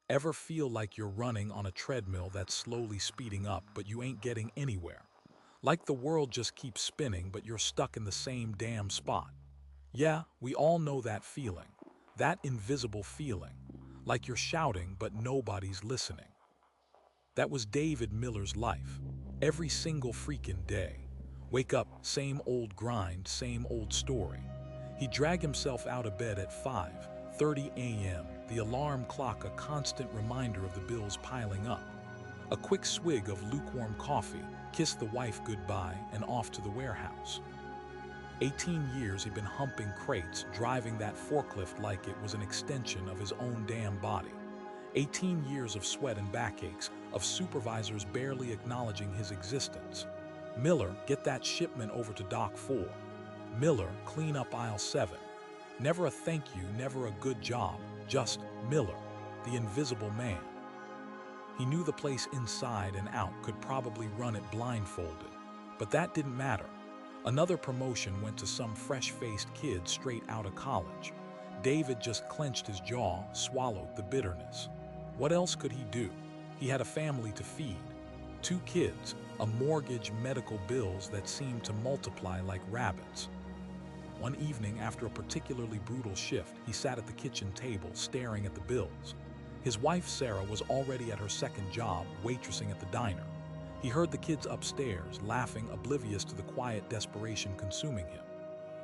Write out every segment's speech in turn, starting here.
Ever feel like you're running on a treadmill that's slowly speeding up, but you ain't getting anywhere? Like the world just keeps spinning, but you're stuck in the same damn spot. Yeah, we all know that feeling. That invisible feeling. Like you're shouting, but nobody's listening. That was David Miller's life. Every single freaking day. Wake up, same old grind, same old story. He'd drag himself out of bed at 5:30 a.m., the alarm clock a constant reminder of the bills piling up. A quick swig of lukewarm coffee, kiss the wife goodbye, and off to the warehouse. 18 years he'd been humping crates, driving that forklift like it was an extension of his own damn body. 18 years of sweat and backaches, of supervisors barely acknowledging his existence. Miller, get that shipment over to Dock 4. Miller, clean up aisle 7. Never a thank you, never a good job, just Miller, the invisible man. He knew the place inside and out, could probably run it blindfolded. But that didn't matter. Another promotion went to some fresh-faced kid straight out of college. David just clenched his jaw, swallowed the bitterness. What else could he do? He had a family to feed. 2 kids, a mortgage, medical bills that seemed to multiply like rabbits. One evening, after a particularly brutal shift, he sat at the kitchen table, staring at the bills. His wife, Sarah, was already at her second job, waitressing at the diner. He heard the kids upstairs, laughing, oblivious to the quiet desperation consuming him.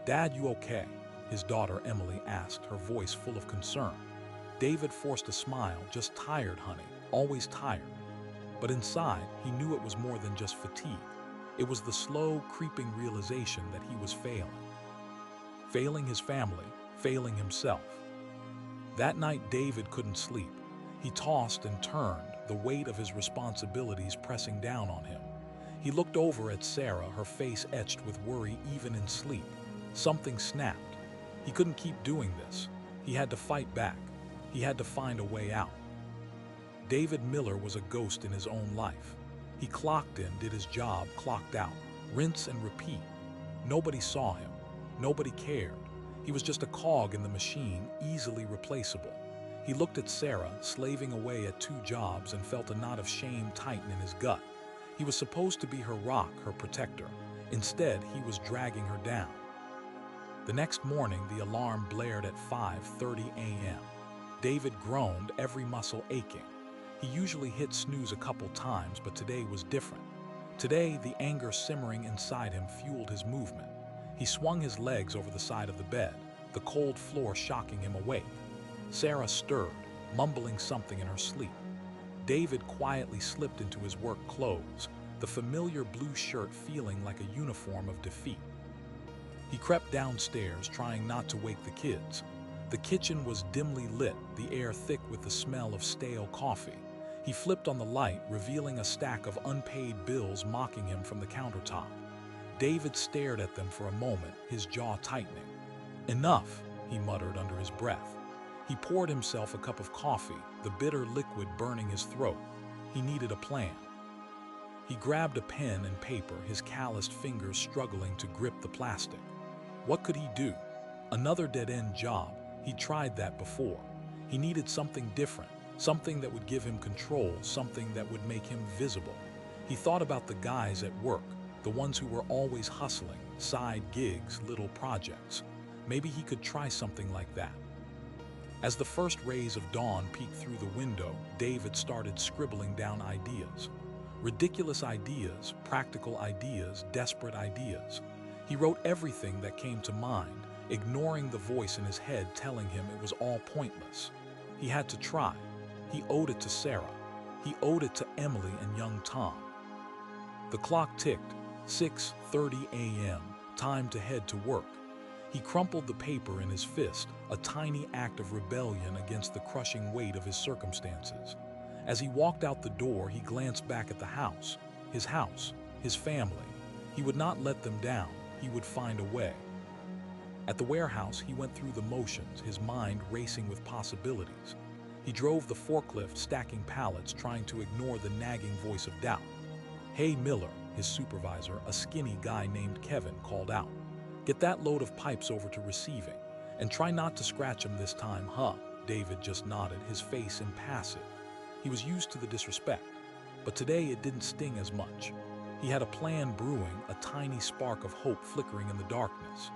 "Dad, you okay?" his daughter Emily asked, her voice full of concern. David forced a smile. "Just tired, honey. Always tired." But inside, he knew it was more than just fatigue. It was the slow, creeping realization that he was failing. Failing his family, failing himself. That night, David couldn't sleep. He tossed and turned, the weight of his responsibilities pressing down on him. He looked over at Sarah, her face etched with worry even in sleep. Something snapped. He couldn't keep doing this. He had to fight back. He had to find a way out. David Miller was a ghost in his own life. He clocked in, did his job, clocked out. Rinse and repeat. Nobody saw him. Nobody cared. He was just a cog in the machine, easily replaceable. He looked at Sarah, slaving away at 2 jobs, and felt a knot of shame tighten in his gut. He was supposed to be her rock, her protector. Instead, he was dragging her down. The next morning, the alarm blared at 5:30 a.m. David groaned, every muscle aching. He usually hit snooze a couple times, but today was different. Today, the anger simmering inside him fueled his movement. He swung his legs over the side of the bed, the cold floor shocking him awake. Sarah stirred, mumbling something in her sleep. David quietly slipped into his work clothes, the familiar blue shirt feeling like a uniform of defeat. He crept downstairs, trying not to wake the kids. The kitchen was dimly lit, the air thick with the smell of stale coffee. He flipped on the light, revealing a stack of unpaid bills mocking him from the countertop. David stared at them for a moment, his jaw tightening. "Enough," he muttered under his breath. He poured himself a cup of coffee, the bitter liquid burning his throat. He needed a plan. He grabbed a pen and paper, his calloused fingers struggling to grip the plastic. What could he do? Another dead-end job. He'd tried that before. He needed something different, something that would give him control, something that would make him visible. He thought about the guys at work, the ones who were always hustling, side gigs, little projects. Maybe he could try something like that. As the first rays of dawn peeked through the window, David started scribbling down ideas. Ridiculous ideas, practical ideas, desperate ideas. He wrote everything that came to mind, ignoring the voice in his head telling him it was all pointless. He had to try. He owed it to Sarah. He owed it to Emily and young Tom. The clock ticked, 6:30 a.m., time to head to work. He crumpled the paper in his fist, a tiny act of rebellion against the crushing weight of his circumstances. As he walked out the door, he glanced back at the house, his family. He would not let them down. He would find a way. At the warehouse, he went through the motions, his mind racing with possibilities. He drove the forklift, stacking pallets, trying to ignore the nagging voice of doubt. "Hey, Miller," his supervisor, a skinny guy named Kevin, called out. "Get that load of pipes over to receiving, and try not to scratch them this time, huh?" David just nodded, his face impassive. He was used to the disrespect, but today it didn't sting as much. He had a plan brewing, a tiny spark of hope flickering in the darkness.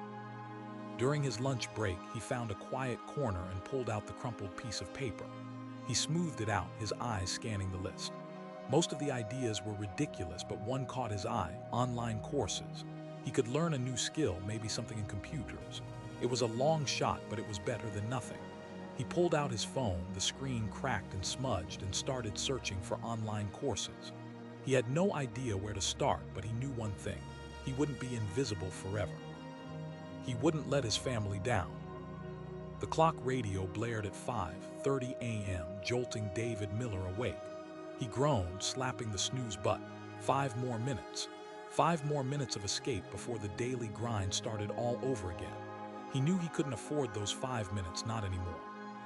During his lunch break, he found a quiet corner and pulled out the crumpled piece of paper. He smoothed it out, his eyes scanning the list. Most of the ideas were ridiculous, but one caught his eye: online courses. He could learn a new skill, maybe something in computers. It was a long shot, but it was better than nothing. He pulled out his phone, the screen cracked and smudged, and started searching for online courses. He had no idea where to start, but he knew one thing: he wouldn't be invisible forever. He wouldn't let his family down. The clock radio blared at 5:30 a.m., jolting David Miller awake. He groaned, slapping the snooze button. 5 more minutes. 5 more minutes of escape before the daily grind started all over again. He knew he couldn't afford those 5 minutes, not anymore.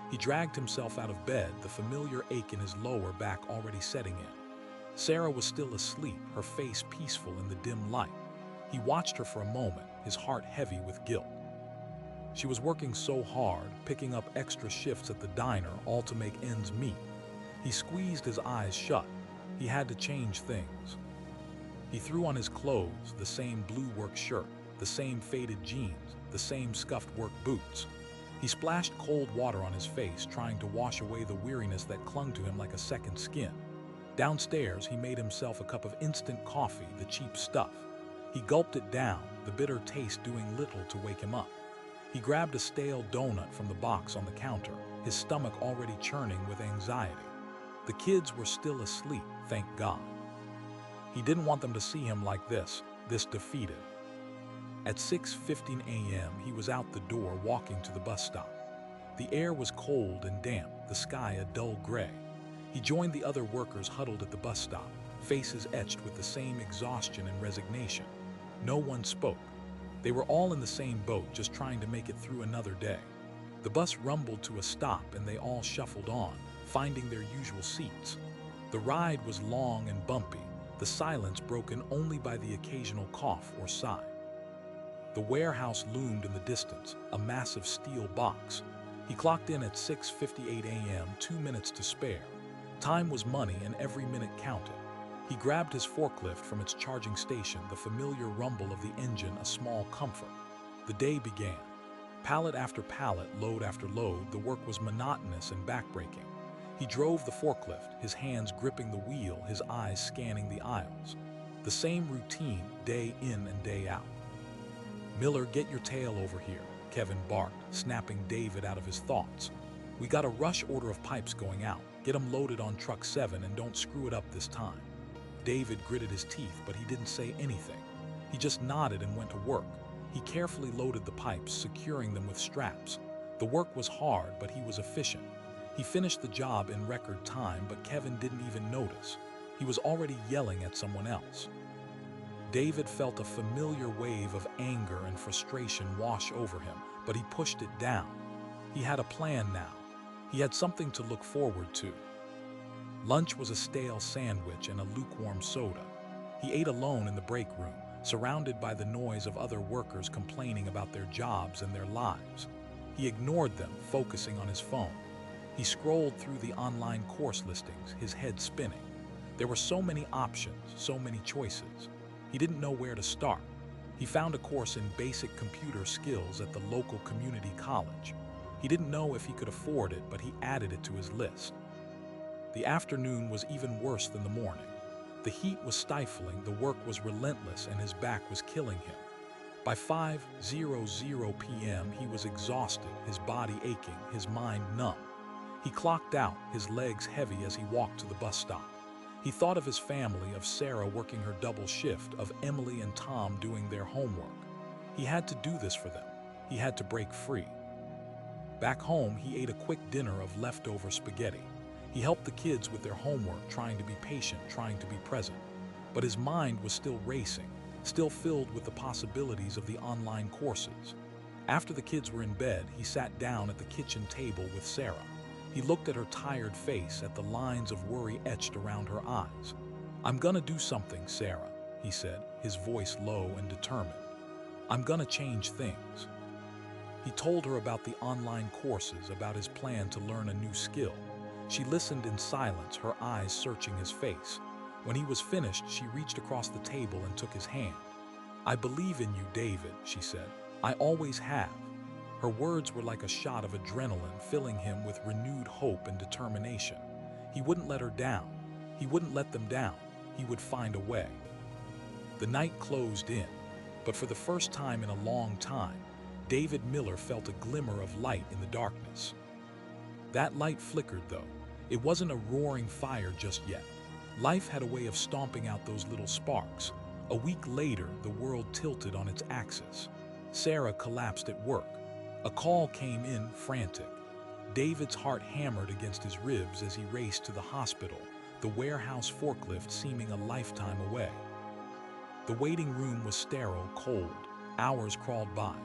He dragged himself out of bed, the familiar ache in his lower back already setting in. Sarah was still asleep, her face peaceful in the dim light. He watched her for a moment, his heart heavy with guilt. She was working so hard, picking up extra shifts at the diner, all to make ends meet. He squeezed his eyes shut. He had to change things. He threw on his clothes, the same blue work shirt, the same faded jeans, the same scuffed work boots. He splashed cold water on his face, trying to wash away the weariness that clung to him like a second skin. Downstairs, he made himself a cup of instant coffee, the cheap stuff. He gulped it down, the bitter taste doing little to wake him up. He grabbed a stale donut from the box on the counter, his stomach already churning with anxiety. The kids were still asleep, thank God. He didn't want them to see him like this defeated. At 6:15 a.m., he was out the door, walking to the bus stop. The air was cold and damp, the sky a dull gray. He joined the other workers huddled at the bus stop, faces etched with the same exhaustion and resignation. No one spoke. They were all in the same boat, just trying to make it through another day. The bus rumbled to a stop and they all shuffled on, finding their usual seats. The ride was long and bumpy, the silence broken only by the occasional cough or sigh. The warehouse loomed in the distance, a massive steel box. He clocked in at 6:58 a.m., 2 minutes to spare. Time was money and every minute counted. He grabbed his forklift from its charging station, the familiar rumble of the engine a small comfort. The day began. Pallet after pallet, load after load, the work was monotonous and backbreaking. He drove the forklift, his hands gripping the wheel, his eyes scanning the aisles. The same routine, day in and day out. "Miller, get your tail over here," Kevin barked, snapping David out of his thoughts. "We got a rush order of pipes going out. Get them loaded on truck 7 and don't screw it up this time." David gritted his teeth, but he didn't say anything. He just nodded and went to work. He carefully loaded the pipes, securing them with straps. The work was hard, but he was efficient. He finished the job in record time, but Kevin didn't even notice. He was already yelling at someone else. David felt a familiar wave of anger and frustration wash over him, but he pushed it down. He had a plan now. He had something to look forward to. Lunch was a stale sandwich and a lukewarm soda. He ate alone in the break room, surrounded by the noise of other workers complaining about their jobs and their lives. He ignored them, focusing on his phone. He scrolled through the online course listings, his head spinning. There were so many options, so many choices. He didn't know where to start. He found a course in basic computer skills at the local community college. He didn't know if he could afford it, but he added it to his list. The afternoon was even worse than the morning. The heat was stifling, the work was relentless, and his back was killing him. By 5:00 p.m., he was exhausted, his body aching, his mind numb. He clocked out, his legs heavy as he walked to the bus stop. He thought of his family, of Sarah working her double shift, of Emily and Tom doing their homework. He had to do this for them. He had to break free. Back home, he ate a quick dinner of leftover spaghetti. He helped the kids with their homework, trying to be patient, trying to be present. But his mind was still racing, still filled with the possibilities of the online courses. After the kids were in bed, he sat down at the kitchen table with Sarah. He looked at her tired face, at the lines of worry etched around her eyes. "I'm gonna do something, Sarah," he said, his voice low and determined. "I'm gonna change things." He told her about the online courses, about his plan to learn a new skill. She listened in silence, her eyes searching his face. When he was finished, she reached across the table and took his hand. "I believe in you, David," she said. "I always have." Her words were like a shot of adrenaline, filling him with renewed hope and determination. He wouldn't let her down. He wouldn't let them down. He would find a way. The night closed in, but for the first time in a long time, David Miller felt a glimmer of light in the darkness. That light flickered, though. It wasn't a roaring fire just yet. Life had a way of stomping out those little sparks. A week later, the world tilted on its axis. Sarah collapsed at work. A call came in, frantic. David's heart hammered against his ribs as he raced to the hospital, the warehouse forklift seeming a lifetime away. The waiting room was sterile, cold. Hours crawled by.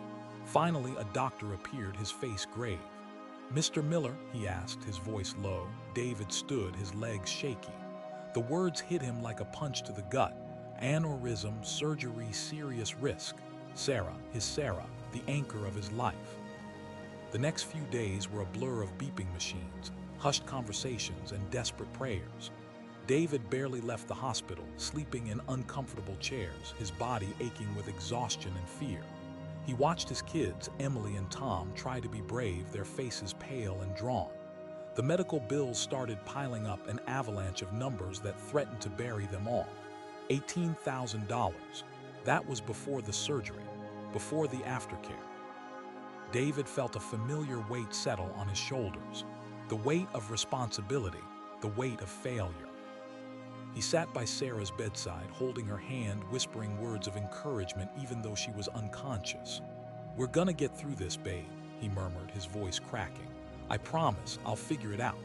Finally, a doctor appeared, his face grave. "Mr. Miller," he asked, his voice low. David stood, his legs shaky. The words hit him like a punch to the gut. Aneurysm, surgery, serious risk. Sarah, his Sarah, the anchor of his life. The next few days were a blur of beeping machines, hushed conversations, and desperate prayers. David barely left the hospital, sleeping in uncomfortable chairs, his body aching with exhaustion and fear. He watched his kids, Emily and Tom, try to be brave, their faces pale and drawn. The medical bills started piling up, an avalanche of numbers that threatened to bury them all. $18,000. That was before the surgery, before the aftercare. David felt a familiar weight settle on his shoulders, the weight of responsibility, the weight of failure. He sat by Sarah's bedside, holding her hand, whispering words of encouragement even though she was unconscious. "We're gonna get through this, babe," he murmured, his voice cracking. "I promise, I'll figure it out."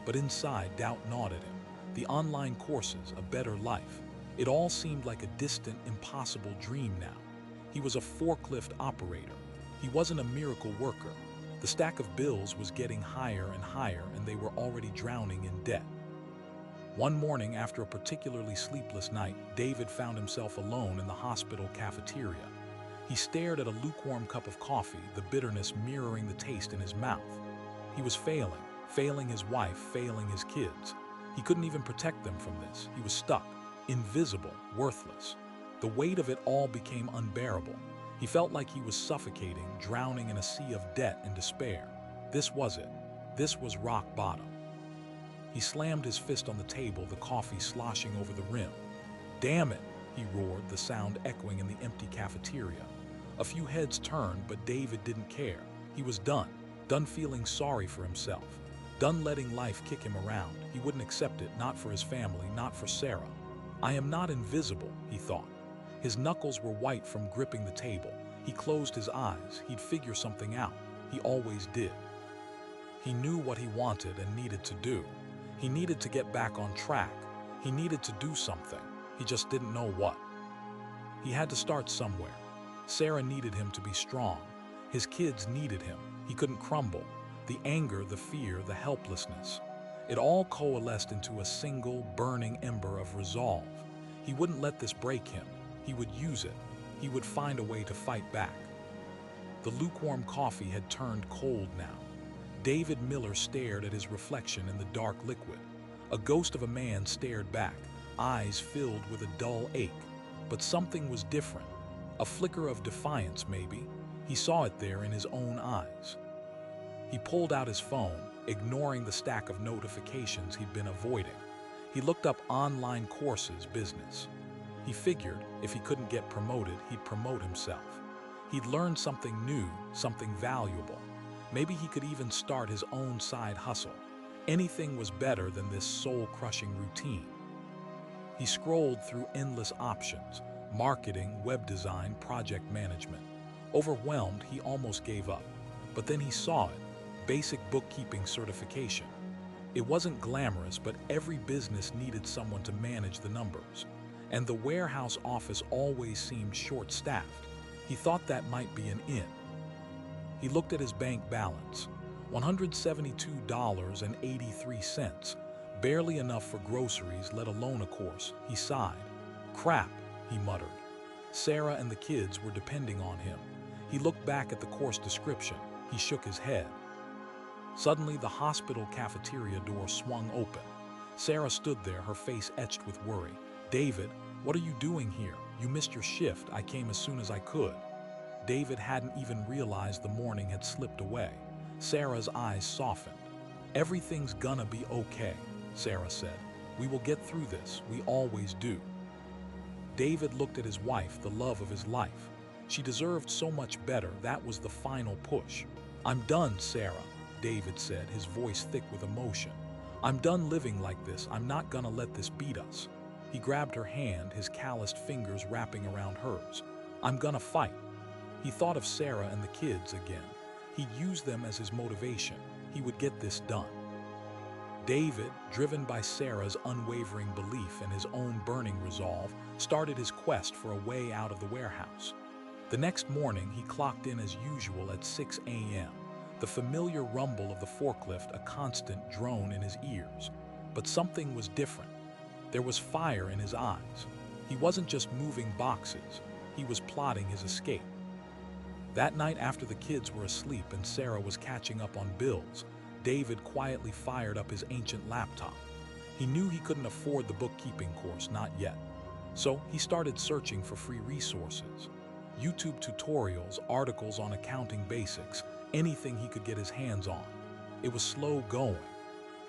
But inside, doubt gnawed at him. The online courses, a better life. It all seemed like a distant, impossible dream now. He was a forklift operator. He wasn't a miracle worker. The stack of bills was getting higher and higher, and they were already drowning in debt. One morning, after a particularly sleepless night, David found himself alone in the hospital cafeteria. He stared at a lukewarm cup of coffee, the bitterness mirroring the taste in his mouth. He was failing his wife, failing his kids. He couldn't even protect them from this. He was stuck, invisible, worthless. The weight of it all became unbearable. He felt like he was suffocating, drowning in a sea of debt and despair. This was it. This was rock bottom. He slammed his fist on the table, the coffee sloshing over the rim. "Damn it," he roared, the sound echoing in the empty cafeteria. A few heads turned, but David didn't care. He was done feeling sorry for himself, done letting life kick him around. He wouldn't accept it, not for his family, not for Sarah. "I am not invisible," he thought. His knuckles were white from gripping the table. He closed his eyes. He'd figure something out. He always did. He knew what he wanted and needed to do. He needed to get back on track. He needed to do something. He just didn't know what. He had to start somewhere. Sarah needed him to be strong. His kids needed him. He couldn't crumble. The anger, the fear, the helplessness. It all coalesced into a single, burning ember of resolve. He wouldn't let this break him. He would use it. He would find a way to fight back. The lukewarm coffee had turned cold now. David Miller stared at his reflection in the dark liquid. A ghost of a man stared back, eyes filled with a dull ache. But something was different. A flicker of defiance, maybe. He saw it there in his own eyes. He pulled out his phone, ignoring the stack of notifications he'd been avoiding. He looked up online courses, business. He figured if he couldn't get promoted, he'd promote himself. He'd learn something new, something valuable. Maybe he could even start his own side hustle. Anything was better than this soul-crushing routine. He scrolled through endless options: marketing, web design, project management. Overwhelmed, he almost gave up. But then he saw it: basic bookkeeping certification. It wasn't glamorous, but every business needed someone to manage the numbers. And the warehouse office always seemed short-staffed. He thought that might be an in. He looked at his bank balance. $172.83. Barely enough for groceries, let alone a course. He sighed. "Crap," he muttered. Sarah and the kids were depending on him. He looked back at the course description. He shook his head. Suddenly, the hospital cafeteria door swung open. Sarah stood there, her face etched with worry. "David, what are you doing here? You missed your shift. I came as soon as I could." David hadn't even realized the morning had slipped away. Sarah's eyes softened. "Everything's gonna be okay," Sarah said. "We will get through this. We always do." David looked at his wife, the love of his life. She deserved so much better. That was the final push. "I'm done, Sarah," David said, his voice thick with emotion. "I'm done living like this. I'm not gonna let this beat us." He grabbed her hand, his calloused fingers wrapping around hers. "I'm gonna fight." He thought of Sarah and the kids again. He'd use them as his motivation. He would get this done. David, driven by Sarah's unwavering belief and his own burning resolve, started his quest for a way out of the warehouse. The next morning, he clocked in as usual at 6 a.m., the familiar rumble of the forklift a constant drone in his ears. But something was different. There was fire in his eyes. He wasn't just moving boxes. He was plotting his escape. That night, after the kids were asleep and Sarah was catching up on bills, David quietly fired up his ancient laptop. He knew he couldn't afford the bookkeeping course, not yet. So he started searching for free resources. YouTube tutorials, articles on accounting basics, anything he could get his hands on. It was slow going.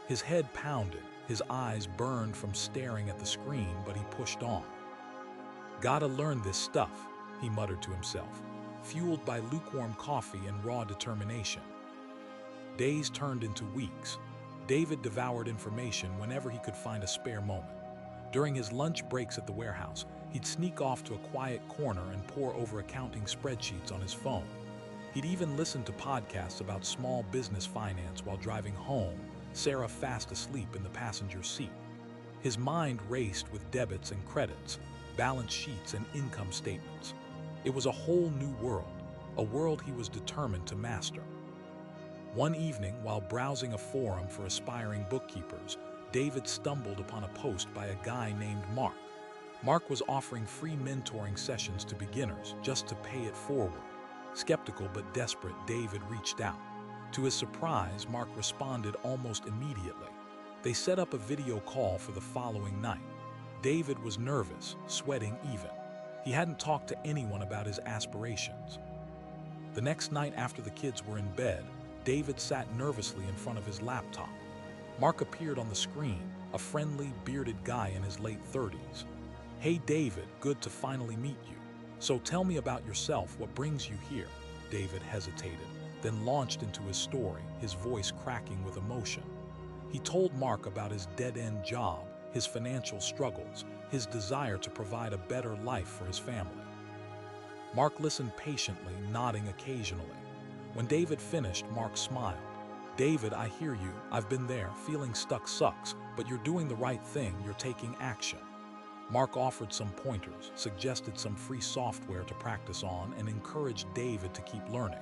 His head pounded, his eyes burned from staring at the screen, but he pushed on. "Gotta learn this stuff," he muttered to himself, fueled by lukewarm coffee and raw determination. Days turned into weeks. David devoured information whenever he could find a spare moment. During his lunch breaks at the warehouse, he'd sneak off to a quiet corner and pore over accounting spreadsheets on his phone. He'd even listen to podcasts about small business finance while driving home, Sarah fast asleep in the passenger seat. His mind raced with debits and credits, balance sheets and income statements. It was a whole new world, a world he was determined to master. One evening, while browsing a forum for aspiring bookkeepers, David stumbled upon a post by a guy named Mark. Mark was offering free mentoring sessions to beginners just to pay it forward. Skeptical but desperate, David reached out. To his surprise, Mark responded almost immediately. They set up a video call for the following night. David was nervous, sweating even. He hadn't talked to anyone about his aspirations. The next night after the kids were in bed, David sat nervously in front of his laptop. Mark appeared on the screen, a friendly, bearded guy in his late 30s. "Hey David, good to finally meet you. So tell me about yourself, what brings you here?" David hesitated, then launched into his story, his voice cracking with emotion. He told Mark about his dead-end job, his financial struggles, his desire to provide a better life for his family. Mark listened patiently, nodding occasionally. When David finished, Mark smiled. "David, I hear you. I've been there. Feeling stuck sucks, but you're doing the right thing. You're taking action." Mark offered some pointers, suggested some free software to practice on, and encouraged David to keep learning.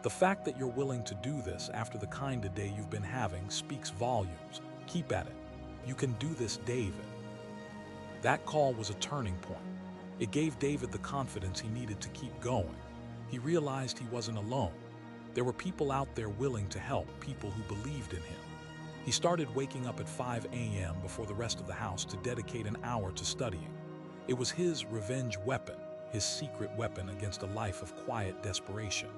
"The fact that you're willing to do this after the kind of day you've been having speaks volumes. Keep at it. You can do this, David." That call was a turning point. It gave David the confidence he needed to keep going. He realized he wasn't alone. There were people out there willing to help, people who believed in him. He started waking up at 5 a.m. before the rest of the house to dedicate an hour to studying. It was his revenge weapon, his secret weapon against a life of quiet desperation.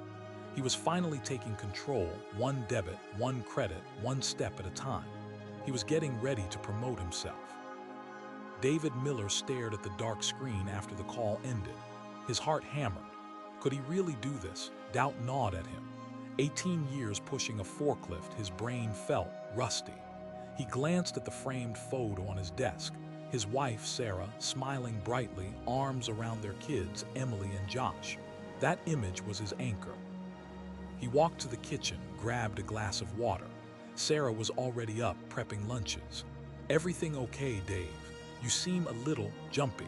He was finally taking control, one debit, one credit, one step at a time. He was getting ready to promote himself. David Miller stared at the dark screen after the call ended. His heart hammered. Could he really do this? Doubt gnawed at him. 18 years pushing a forklift, his brain felt rusty. He glanced at the framed photo on his desk. His wife, Sarah, smiling brightly, arms around their kids, Emily and Josh. That image was his anchor. He walked to the kitchen, grabbed a glass of water. Sarah was already up, prepping lunches. "Everything okay, Dave? You seem a little jumpy."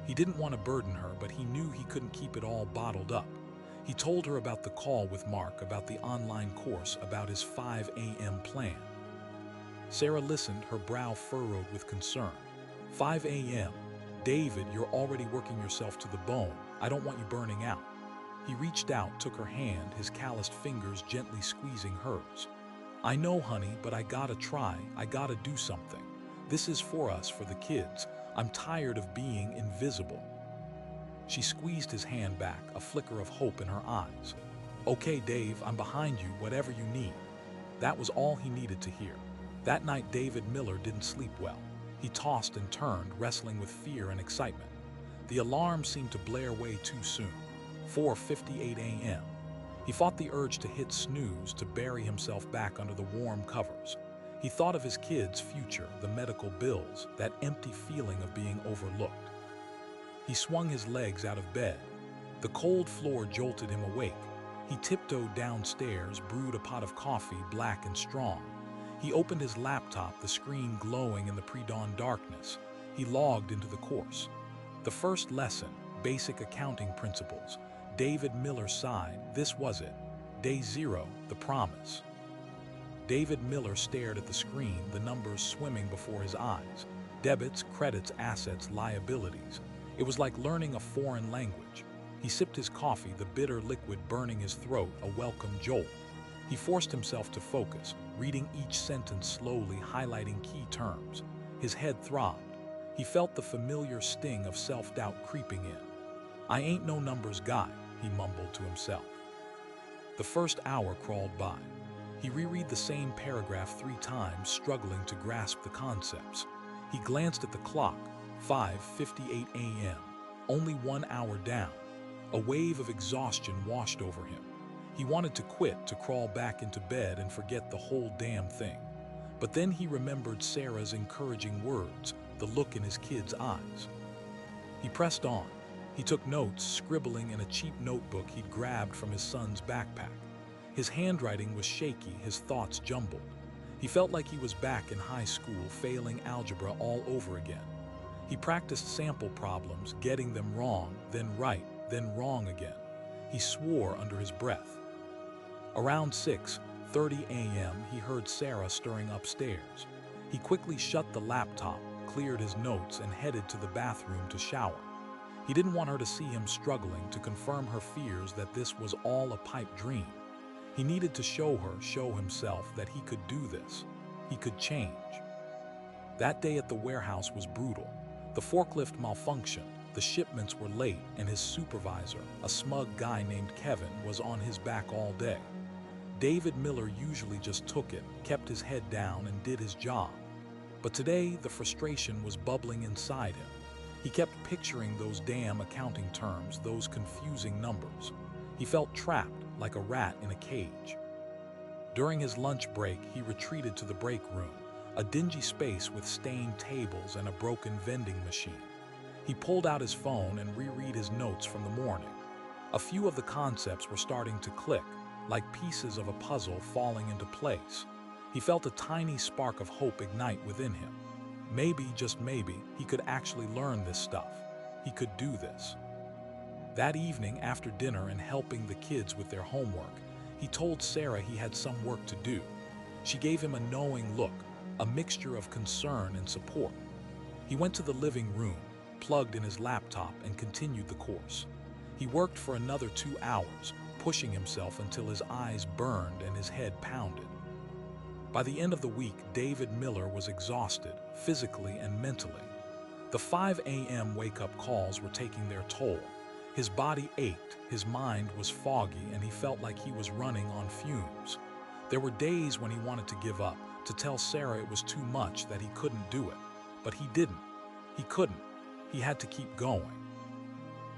He didn't want to burden her, but he knew he couldn't keep it all bottled up. He told her about the call with Mark, about the online course, about his 5 a.m. plan. Sarah listened, her brow furrowed with concern. 5 a.m. David, you're already working yourself to the bone. I don't want you burning out." He reached out, took her hand, his calloused fingers gently squeezing hers. "I know, honey, but I gotta try. I gotta do something. This is for us, for the kids. I'm tired of being invisible." She squeezed his hand back, a flicker of hope in her eyes. "Okay, Dave, I'm behind you, whatever you need." That was all he needed to hear. That night, David Miller didn't sleep well. He tossed and turned, wrestling with fear and excitement. The alarm seemed to blare way too soon. 4:58 a.m. He fought the urge to hit snooze, to bury himself back under the warm covers. He thought of his kids' future, the medical bills, that empty feeling of being overlooked. He swung his legs out of bed. The cold floor jolted him awake. He tiptoed downstairs, brewed a pot of coffee, black and strong. He opened his laptop, the screen glowing in the pre-dawn darkness. He logged into the course. The first lesson, basic accounting principles. David Miller sighed. This was it. Day 0, the promise. David Miller stared at the screen, the numbers swimming before his eyes. Debits, credits, assets, liabilities. It was like learning a foreign language. He sipped his coffee, the bitter liquid burning his throat, a welcome jolt. He forced himself to focus, reading each sentence slowly, highlighting key terms. His head throbbed. He felt the familiar sting of self-doubt creeping in. "I ain't no numbers guy," he mumbled to himself. The first hour crawled by. He reread the same paragraph 3 times, struggling to grasp the concepts. He glanced at the clock, 5:58 a.m., only 1 hour down. A wave of exhaustion washed over him. He wanted to quit, to crawl back into bed and forget the whole damn thing. But then he remembered Sarah's encouraging words, the look in his kids' eyes. He pressed on. He took notes, scribbling in a cheap notebook he'd grabbed from his son's backpack. His handwriting was shaky, his thoughts jumbled. He felt like he was back in high school, failing algebra all over again. He practiced sample problems, getting them wrong, then right, then wrong again. He swore under his breath. Around 6:30 a.m., he heard Sarah stirring upstairs. He quickly shut the laptop, cleared his notes, and headed to the bathroom to shower. He didn't want her to see him struggling, to confirm her fears that this was all a pipe dream. He needed to show her, show himself, that he could do this. He could change. That day at the warehouse was brutal. The forklift malfunctioned, the shipments were late, and his supervisor, a smug guy named Kevin, was on his back all day. David Miller usually just took it, kept his head down, and did his job. But today, the frustration was bubbling inside him. He kept picturing those damn accounting terms, those confusing numbers. He felt trapped, like a rat in a cage. During his lunch break, he retreated to the break room, a dingy space with stained tables and a broken vending machine. He pulled out his phone and reread his notes from the morning. A few of the concepts were starting to click, like pieces of a puzzle falling into place. He felt a tiny spark of hope ignite within him. Maybe, just maybe, he could actually learn this stuff. He could do this. That evening, after dinner and helping the kids with their homework, he told Sarah he had some work to do. She gave him a knowing look, a mixture of concern and support. He went to the living room, plugged in his laptop, and continued the course. He worked for another 2 hours, pushing himself until his eyes burned and his head pounded. By the end of the week, David Miller was exhausted, physically and mentally. The 5 a.m. wake-up calls were taking their toll. His body ached, his mind was foggy, and he felt like he was running on fumes. There were days when he wanted to give up, to tell Sarah it was too much, that he couldn't do it. But he didn't. He couldn't. He had to keep going.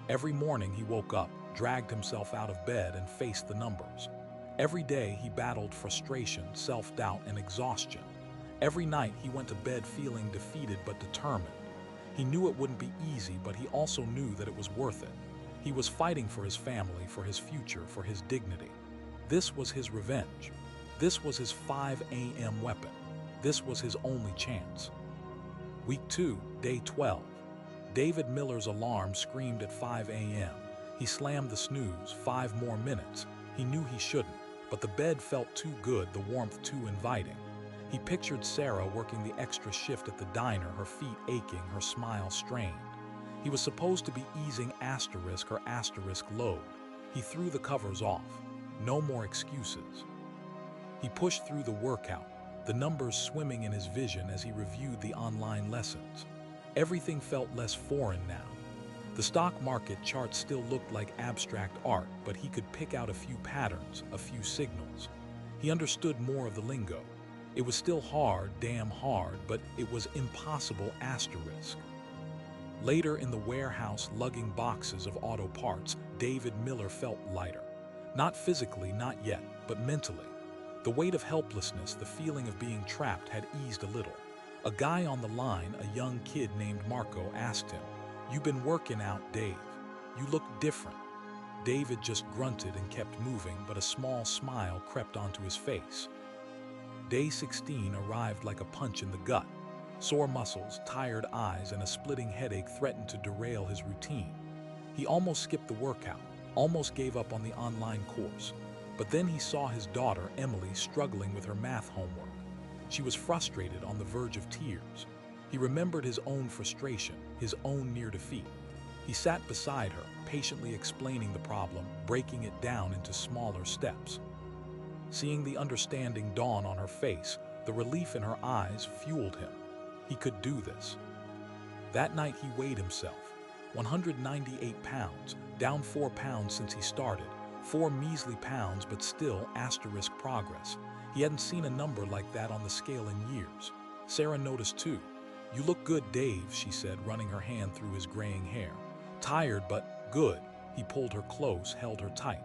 Every morning he woke up, dragged himself out of bed, and faced the numbers. Every day he battled frustration, self-doubt, and exhaustion. Every night he went to bed feeling defeated but determined. He knew it wouldn't be easy, but he also knew that it was worth it. He was fighting for his family, for his future, for his dignity. This was his revenge. This was his 5 a.m. weapon. This was his only chance. Week 2, Day 12. David Miller's alarm screamed at 5 a.m. He slammed the snooze, 5 more minutes. He knew he shouldn't, but the bed felt too good, the warmth too inviting. He pictured Sarah working the extra shift at the diner, her feet aching, her smile strained. He was supposed to be easing her asterisk load. He threw the covers off. No more excuses. He pushed through the workout, the numbers swimming in his vision as he reviewed the online lessons. Everything felt less foreign now. The stock market charts still looked like abstract art, but he could pick out a few patterns, a few signals. He understood more of the lingo. It was still hard, damn hard, but it was impossible asterisk. Later in the warehouse lugging boxes of auto parts, David Miller felt lighter. Not physically, not yet, but mentally. The weight of helplessness, the feeling of being trapped had eased a little. A guy on the line, a young kid named Marco, asked him, "You've been working out, Dave. You look different." David just grunted and kept moving, but a small smile crept onto his face. Day 16 arrived like a punch in the gut. Sore muscles, tired eyes, and a splitting headache threatened to derail his routine. He almost skipped the workout, almost gave up on the online course. But then he saw his daughter, Emily, struggling with her math homework. She was frustrated, on the verge of tears. He remembered his own frustration, his own near defeat. He sat beside her, patiently explaining the problem, breaking it down into smaller steps. Seeing the understanding dawn on her face, the relief in her eyes fueled him. He could do this. That night he weighed himself. 198 pounds, down 4 pounds since he started. 4 measly pounds, but still asterisk progress. He hadn't seen a number like that on the scale in years. Sarah noticed too. "You look good, Dave," she said, running her hand through his graying hair. "Tired, but good." He pulled her close, held her tight.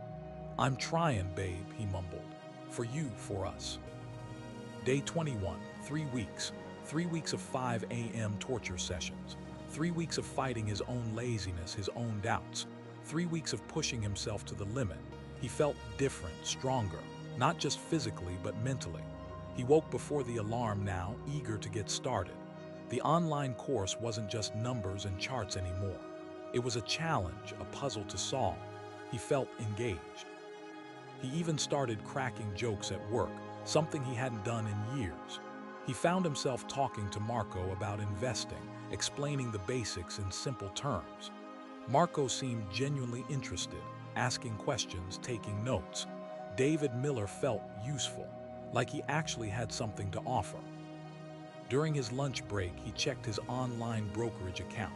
"I'm trying, babe," he mumbled. "For you, for us." Day 21, 3 weeks. 3 weeks of 5 a.m. torture sessions. 3 weeks of fighting his own laziness, his own doubts. 3 weeks of pushing himself to the limit. He felt different, stronger, not just physically, but mentally. He woke before the alarm now, eager to get started. The online course wasn't just numbers and charts anymore. It was a challenge, a puzzle to solve. He felt engaged. He even started cracking jokes at work, something he hadn't done in years. He found himself talking to Marco about investing, explaining the basics in simple terms. Marco seemed genuinely interested, asking questions, taking notes. David Miller felt useful, like he actually had something to offer. During his lunch break, he checked his online brokerage account.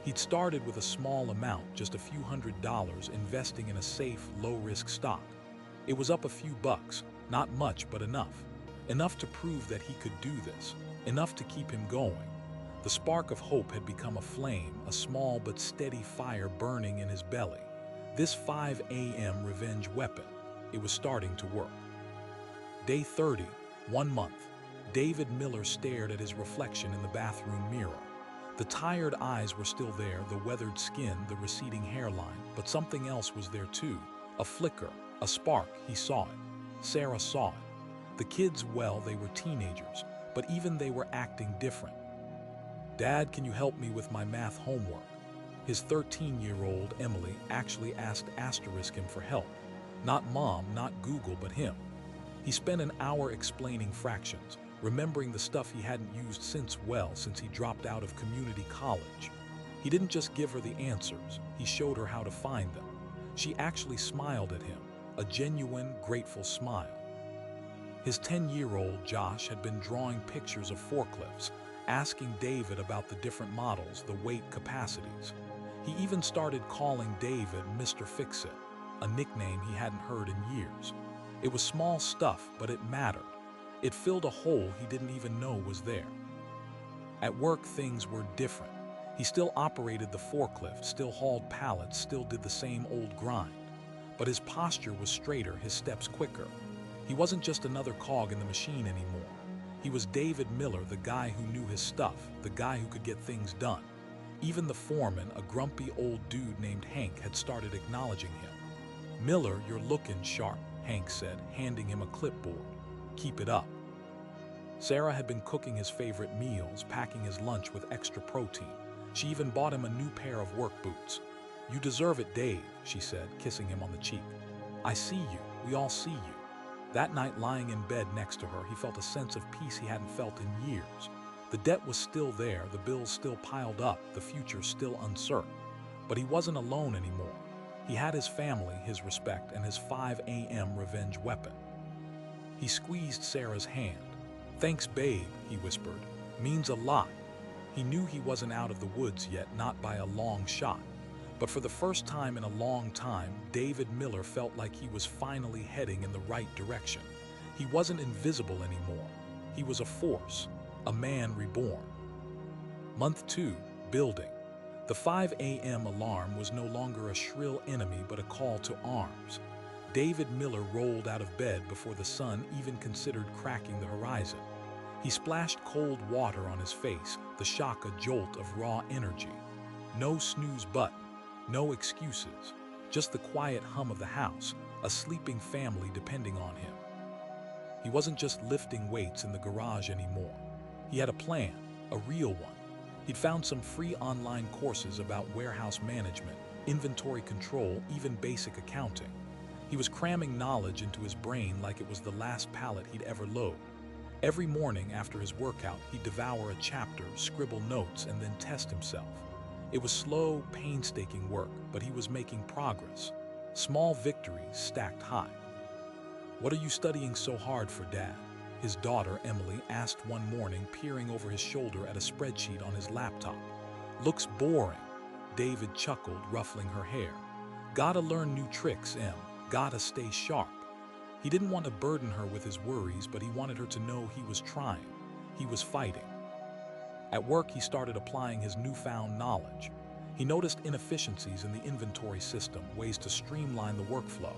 He'd started with a small amount, just a few $100s, investing in a safe, low-risk stock. It was up a few bucks, not much, but enough. Enough to prove that he could do this, enough to keep him going. The spark of hope had become a flame, a small but steady fire burning in his belly. This 5 a.m. revenge weapon, it was starting to work. Day 30, 1 month. David Miller stared at his reflection in the bathroom mirror. The tired eyes were still there, the weathered skin, the receding hairline, but something else was there too. A flicker, a spark, he saw it. Sarah saw it. The kids, well, they were teenagers, but even they were acting different. "Dad, can you help me with my math homework?" His 13-year-old Emily actually asked him for help. Not mom, not Google, but him. He spent an hour explaining fractions, remembering the stuff he hadn't used since he dropped out of community college. He didn't just give her the answers, he showed her how to find them. She actually smiled at him, a genuine, grateful smile. His 10-year-old Josh had been drawing pictures of forklifts, asking David about the different models, the weight capacities. He even started calling David Mr. Fix-It, a nickname he hadn't heard in years. It was small stuff, but it mattered. It filled a hole he didn't even know was there. At work, things were different. He still operated the forklift, still hauled pallets, still did the same old grind. But his posture was straighter, his steps quicker. He wasn't just another cog in the machine anymore. He was David Miller, the guy who knew his stuff, the guy who could get things done. Even the foreman, a grumpy old dude named Hank, had started acknowledging him. "Miller, you're looking sharp," Hank said, handing him a clipboard. "Keep it up." Sarah had been cooking his favorite meals, packing his lunch with extra protein. She even bought him a new pair of work boots. "You deserve it, Dave," she said, kissing him on the cheek. "I see you. We all see you." That night, lying in bed next to her, he felt a sense of peace he hadn't felt in years. The debt was still there, the bills still piled up, the future still uncertain. But he wasn't alone anymore. He had his family, his respect, and his 5 a.m. revenge weapon. He squeezed Sarah's hand. "Thanks, babe," he whispered. "Means a lot." He knew he wasn't out of the woods yet, not by a long shot. But for the first time in a long time, David Miller felt like he was finally heading in the right direction. He wasn't invisible anymore. He was a force, a man reborn. Month 2, building. The 5 a.m. alarm was no longer a shrill enemy but a call to arms. David Miller rolled out of bed before the sun even considered cracking the horizon. He splashed cold water on his face, the shock a jolt of raw energy. No snooze button, no excuses, just the quiet hum of the house, a sleeping family depending on him. He wasn't just lifting weights in the garage anymore. He had a plan, a real one. He'd found some free online courses about warehouse management, inventory control, even basic accounting. He was cramming knowledge into his brain like it was the last pallet he'd ever load. Every morning after his workout, he'd devour a chapter, scribble notes, and then test himself. It was slow, painstaking work, but he was making progress. Small victories stacked high. "What are you studying so hard for, Dad?" his daughter, Emily, asked one morning, peering over his shoulder at a spreadsheet on his laptop. "Looks boring," David chuckled, ruffling her hair. "Gotta learn new tricks, Em. Gotta stay sharp." He didn't want to burden her with his worries, but he wanted her to know he was trying. He was fighting. At work, he started applying his newfound knowledge. He noticed inefficiencies in the inventory system, ways to streamline the workflow.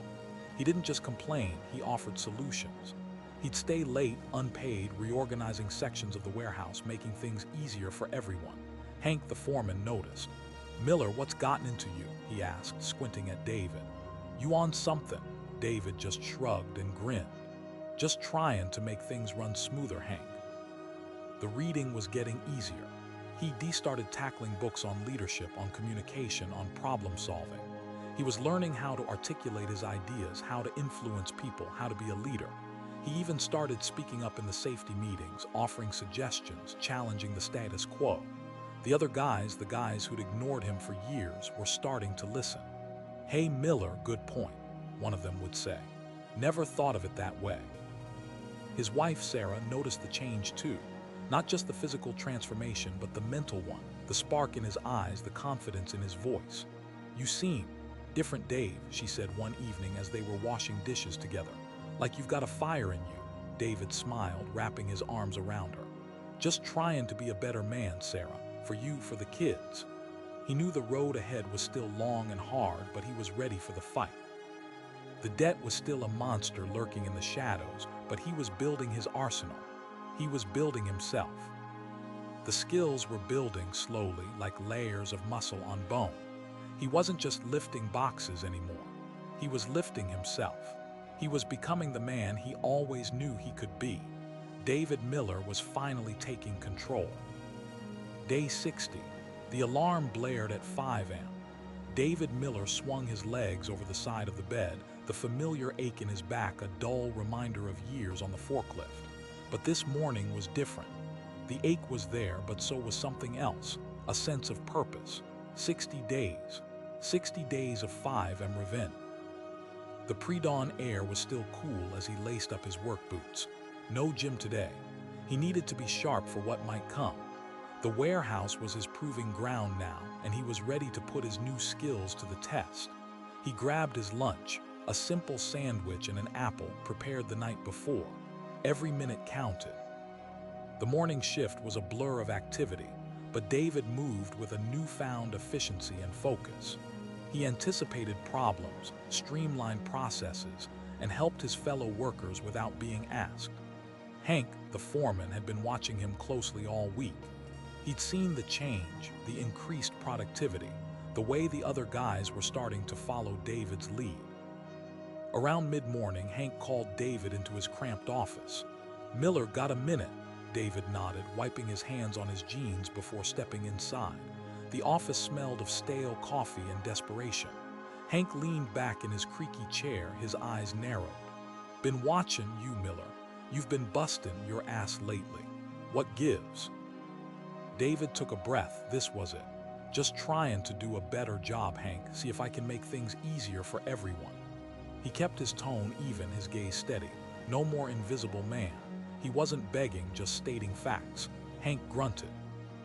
He didn't just complain, he offered solutions. He'd stay late, unpaid, reorganizing sections of the warehouse, making things easier for everyone. Hank, the foreman, noticed. "Miller, what's gotten into you?" he asked, squinting at David. "You on something?" David just shrugged and grinned. "Just trying to make things run smoother, Hank." The reading was getting easier. He started tackling books on leadership, on communication, on problem solving. He was learning how to articulate his ideas, how to influence people, how to be a leader. He even started speaking up in the safety meetings, offering suggestions, challenging the status quo. The other guys, the guys who'd ignored him for years, were starting to listen. "Hey, Miller, good point," one of them would say. "Never thought of it that way." His wife, Sarah, noticed the change too. Not just the physical transformation, but the mental one, the spark in his eyes, the confidence in his voice. "You seem different, Dave," she said one evening as they were washing dishes together. "Like you've got a fire in you." David smiled, wrapping his arms around her. "Just trying to be a better man, Sarah, for you, for the kids." He knew the road ahead was still long and hard, but he was ready for the fight. The debt was still a monster lurking in the shadows, but he was building his arsenal. He was building himself. The skills were building slowly, like layers of muscle on bone. He wasn't just lifting boxes anymore. He was lifting himself. He was becoming the man he always knew he could be. David Miller was finally taking control. Day 60. The alarm blared at 5 a.m. David Miller swung his legs over the side of the bed, the familiar ache in his back a dull reminder of years on the forklift. But this morning was different. The ache was there, but so was something else, a sense of purpose. 60 days. 60 days of 5 a.m. revenge. The pre-dawn air was still cool as he laced up his work boots. No gym today. He needed to be sharp for what might come. The warehouse was his proving ground now, and he was ready to put his new skills to the test. He grabbed his lunch, a simple sandwich and an apple prepared the night before. Every minute counted. The morning shift was a blur of activity, but David moved with a newfound efficiency and focus. He anticipated problems, streamlined processes, and helped his fellow workers without being asked. Hank, the foreman, had been watching him closely all week. He'd seen the change, the increased productivity, the way the other guys were starting to follow David's lead. Around mid-morning, Hank called David into his cramped office. "Miller, got a minute?" David nodded, wiping his hands on his jeans before stepping inside. The office smelled of stale coffee and desperation. Hank leaned back in his creaky chair, his eyes narrowed. "Been watching you, Miller. You've been busting your ass lately. What gives?" David took a breath. This was it. Just trying to do a better job, Hank. See if I can make things easier for everyone. He kept his tone even, his gaze steady. No more invisible man. He wasn't begging, just stating facts. Hank grunted.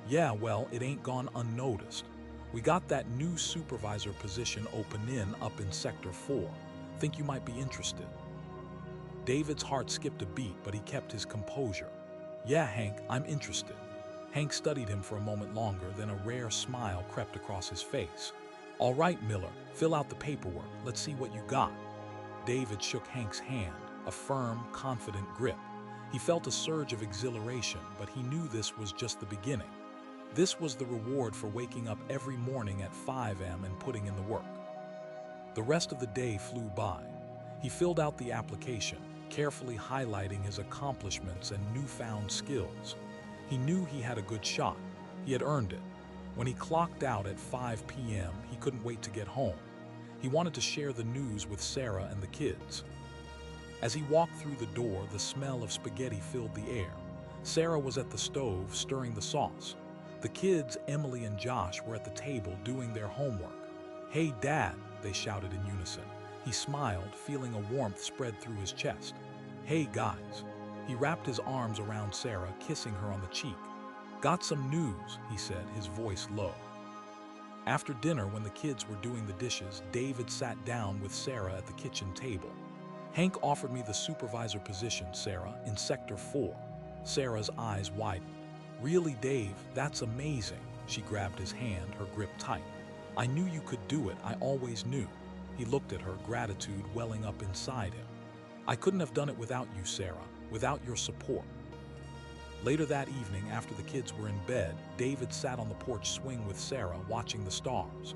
Yeah, well, it ain't gone unnoticed. We got that new supervisor position up in Sector 4. Think you might be interested. David's heart skipped a beat, but he kept his composure. Yeah, Hank, I'm interested. Hank studied him for a moment longer, then a rare smile crept across his face. All right, Miller, fill out the paperwork. Let's see what you got. David shook Hank's hand, a firm, confident grip. He felt a surge of exhilaration, but he knew this was just the beginning. This was the reward for waking up every morning at 5 a.m. and putting in the work. The rest of the day flew by. He filled out the application, carefully highlighting his accomplishments and newfound skills. He knew he had a good shot. He had earned it. When he clocked out at 5 p.m., he couldn't wait to get home. He wanted to share the news with Sarah and the kids. As he walked through the door, the smell of spaghetti filled the air. Sarah was at the stove, stirring the sauce. The kids, Emily and Josh, were at the table doing their homework. Hey, Dad, they shouted in unison. He smiled, feeling a warmth spread through his chest. Hey, guys. He wrapped his arms around Sarah, kissing her on the cheek. Got some news, he said, his voice low. After dinner, when the kids were doing the dishes, David sat down with Sarah at the kitchen table. Hank offered me the supervisor position, Sarah, in Sector 4. Sarah's eyes widened. Really, Dave, that's amazing. She grabbed his hand, her grip tight. I knew you could do it, I always knew. He looked at her, gratitude welling up inside him. I couldn't have done it without you, Sarah, without your support. Later that evening, after the kids were in bed, David sat on the porch swing with Sarah, watching the stars.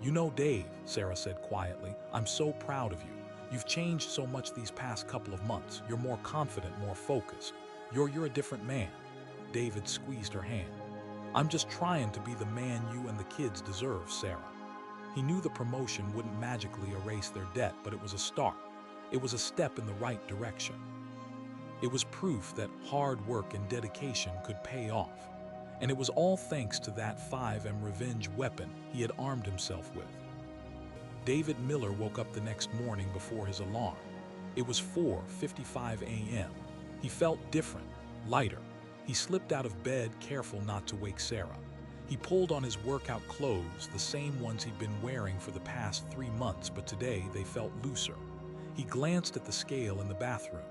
You know, Dave, Sarah said quietly, I'm so proud of you. You've changed so much these past couple of months. You're more confident, more focused. You're a different man. David squeezed her hand. I'm just trying to be the man you and the kids deserve, Sarah. He knew the promotion wouldn't magically erase their debt, but it was a start. It was a step in the right direction. It was proof that hard work and dedication could pay off. And it was all thanks to that 5M revenge weapon he had armed himself with. David Miller woke up the next morning before his alarm. It was 4:55 a.m. He felt different, lighter. He slipped out of bed, careful not to wake Sarah. He pulled on his workout clothes, the same ones he'd been wearing for the past 3 months, but today they felt looser. He glanced at the scale in the bathroom.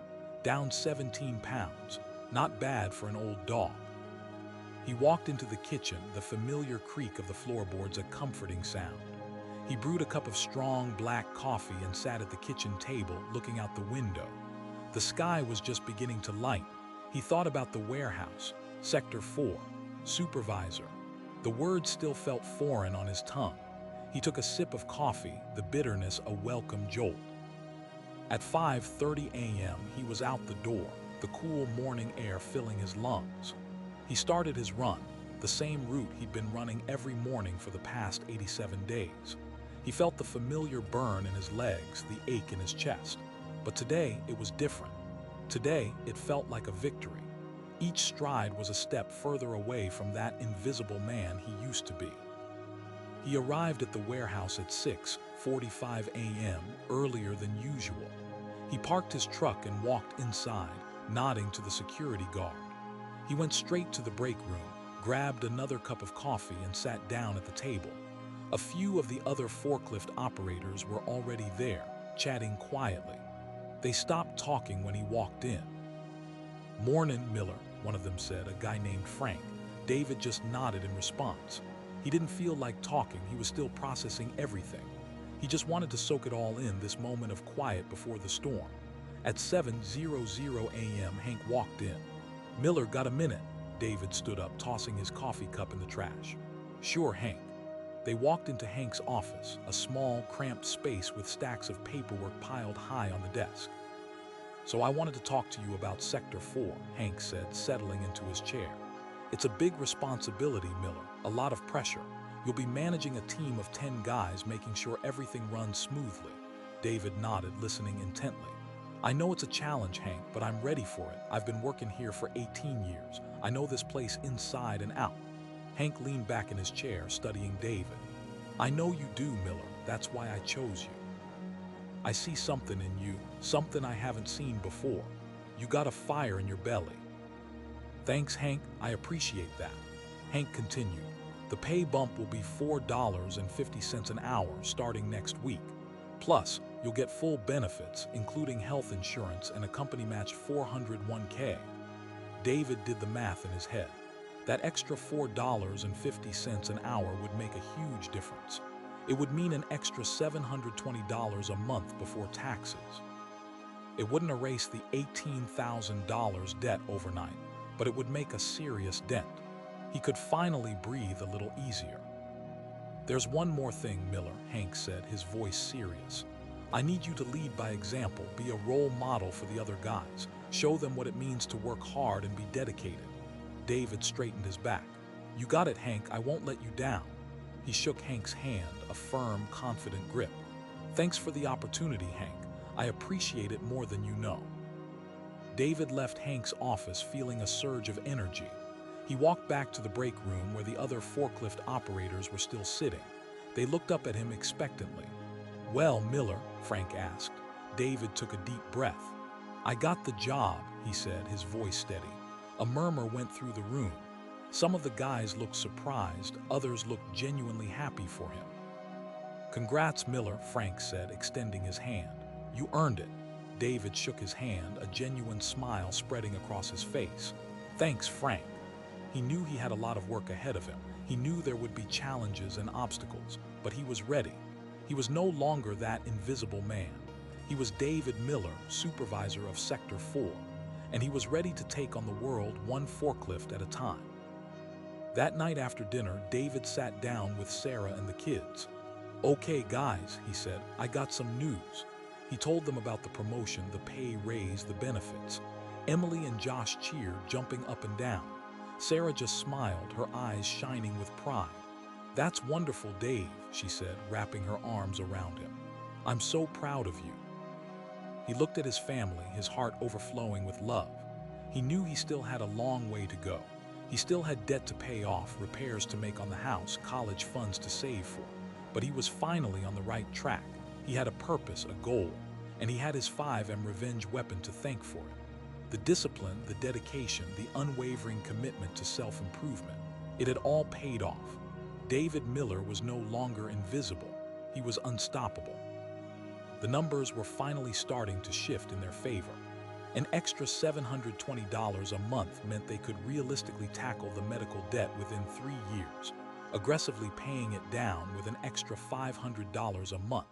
Down 17 pounds. Not bad for an old dog. He walked into the kitchen, the familiar creak of the floorboards a comforting sound. He brewed a cup of strong black coffee and sat at the kitchen table, looking out the window. The sky was just beginning to light. He thought about the warehouse, Sector 4, supervisor. The words still felt foreign on his tongue. He took a sip of coffee, the bitterness a welcome jolt. At 5:30 a.m., he was out the door, the cool morning air filling his lungs. He started his run, the same route he'd been running every morning for the past 87 days. He felt the familiar burn in his legs, the ache in his chest. But today, it was different. Today, it felt like a victory. Each stride was a step further away from that invisible man he used to be. He arrived at the warehouse at 6:45 a.m., earlier than usual. He parked his truck and walked inside, nodding to the security guard. He went straight to the break room, grabbed another cup of coffee and sat down at the table. A few of the other forklift operators were already there, chatting quietly. They stopped talking when he walked in. "Mornin', Miller," one of them said, a guy named Frank. David just nodded in response. He didn't feel like talking, he was still processing everything. He just wanted to soak it all in, this moment of quiet before the storm. At 7:00 a.m., Hank walked in. "Miller, got a minute?" David stood up, tossing his coffee cup in the trash. "Sure, Hank." They walked into Hank's office, a small, cramped space with stacks of paperwork piled high on the desk. "So I wanted to talk to you about Sector 4, Hank said, settling into his chair. "It's a big responsibility, Miller, a lot of pressure. You'll be managing a team of 10 guys, making sure everything runs smoothly." David nodded, listening intently. "I know it's a challenge, Hank, but I'm ready for it. I've been working here for 18 years. I know this place inside and out." Hank leaned back in his chair, studying David. I know you do, Miller. That's why I chose you. I see something in you, something I haven't seen before. You got a fire in your belly. Thanks, Hank. I appreciate that. Hank continued. The pay bump will be $4.50 an hour starting next week. Plus, you'll get full benefits, including health insurance and a company match 401k. David did the math in his head. That extra $4.50 an hour would make a huge difference. It would mean an extra $720 a month before taxes. It wouldn't erase the $18,000 debt overnight, but it would make a serious dent. He could finally breathe a little easier. There's one more thing, Miller, Hank said, his voice serious. I need you to lead by example, be a role model for the other guys. Show them what it means to work hard and be dedicated. David straightened his back. You got it, Hank. I won't let you down. He shook Hank's hand, a firm, confident grip. Thanks for the opportunity, Hank. I appreciate it more than you know. David left Hank's office feeling a surge of energy. He walked back to the break room where the other forklift operators were still sitting. They looked up at him expectantly. Well, Miller, Frank asked. David took a deep breath. I got the job, he said, his voice steady. A murmur went through the room. Some of the guys looked surprised, others looked genuinely happy for him. Congrats, Miller, Frank said, extending his hand. You earned it. David shook his hand, a genuine smile spreading across his face. Thanks, Frank. He knew he had a lot of work ahead of him. He knew there would be challenges and obstacles, but he was ready. He was no longer that invisible man. He was David Miller, supervisor of Sector 4, and he was ready to take on the world one forklift at a time. That night after dinner, David sat down with Sarah and the kids. Okay, guys, he said, I got some news. He told them about the promotion, the pay raise, the benefits. Emily and Josh cheered, jumping up and down. Sarah just smiled, her eyes shining with pride. That's wonderful, Dave, she said, wrapping her arms around him. I'm so proud of you. He looked at his family, his heart overflowing with love. He knew he still had a long way to go. He still had debt to pay off, repairs to make on the house, college funds to save for. But he was finally on the right track. He had a purpose, a goal, and he had his 5M revenge weapon to thank for it. The discipline, the dedication, the unwavering commitment to self-improvement. It had all paid off. David Miller was no longer invisible. He was unstoppable. The numbers were finally starting to shift in their favor. An extra $720 a month meant they could realistically tackle the medical debt within 3 years, aggressively paying it down with an extra $500 a month.